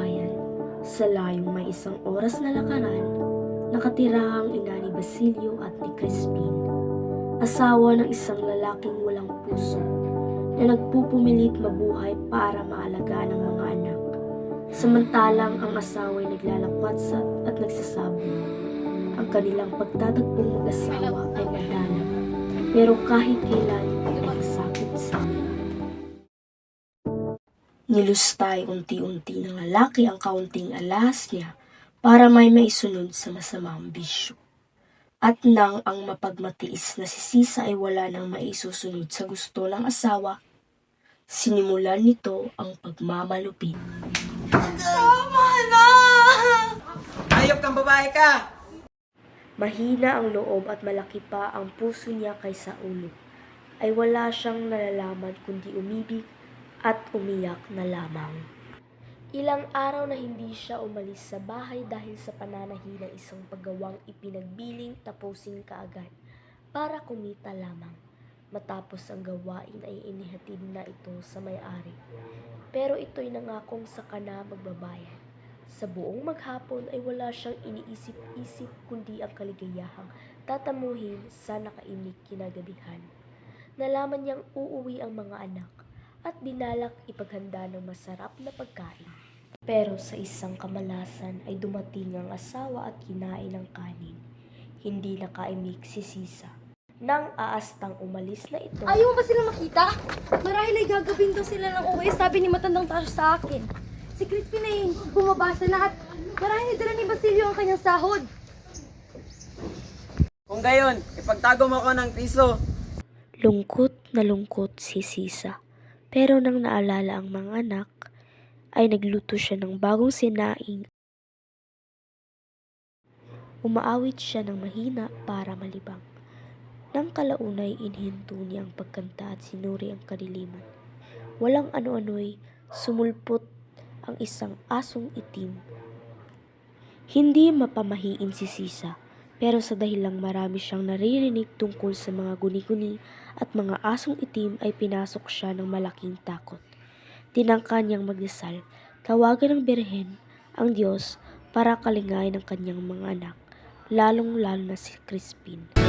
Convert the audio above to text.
bayan. Sa layong may isang oras na lakaran, nakatirahang ina ni Basilio at ni Crispin, asawa ng isang lalaking walang puso na nagpupumilit mabuhay para maalagaan ang mga anak. Samantalang ang asawa ay naglalakwatsa at nagsasabong. Ang kanilang pagtatagpong mag-asawa ay madalang, pero kahit kailan ay masakit sa nilustay unti-unti ng lalaki ang kaunting alahas niya para may maisunod sa masamang bisyo. At nang ang mapagmatiis na si Sisa ay wala nang maisusunod sa gusto ng asawa, sinimulan nito ang pagmamalupit. Tama na! Hayop kang babae ka! Mahina ang loob at malaki pa ang puso niya kaysa ulo, ay wala siyang nalalaman kundi umibig at umiyak na lamang. Ilang araw na hindi siya umalis sa bahay dahil sa pananahi ng isang paggawang ipinagbiling tapusin kaagad para kumita lamang. Matapos ang gawain ay inihatid na ito sa may-ari. Pero ito'y nangakong saka na magbabayad. Sa buong maghapon ay wala siyang iniisip-isip kundi ang kaligayahang tatamuhin sa nakaimik kinagabihan. Nalaman niyang uuwi ang mga anak at binalak ipaghanda ng masarap na pagkain. Pero sa isang kamalasan ay dumating ang asawa at kinain ng kanin. Hindi nakaimik si Sisa. Nang aastang umalis na ito, Ayaw mo ba sila makita? Marahil ay gagawin daw sila ng uwi, sabi ni matandang tayo sa akin. Si Crispin ay bumabasa na at marahil dala ni Basilio ang kanyang sahod. Kung gayon, ipagtago mo ako ng piso. lungkot na lungkot si Sisa. Pero nang naalala ang mga anak, ay nagluto siya ng bagong sinaing. Umaawit siya ng mahina para malibang. Nang kalaunay inhinto niya ang pagkanta at sinuri ang kadiliman. Walang ano-ano'y sumulpot ang isang asong itim. Hindi mapamahiin si Sisa, pero sa dahilang marami siyang naririnig tungkol sa mga guni-guni at mga asong itim ay pinasok siya ng malaking takot. Tinangka niyang magdasal, tawagan ng Birhen, ang Diyos, para kalingayin ang kanyang mga anak, lalong-lalo na si Crispin.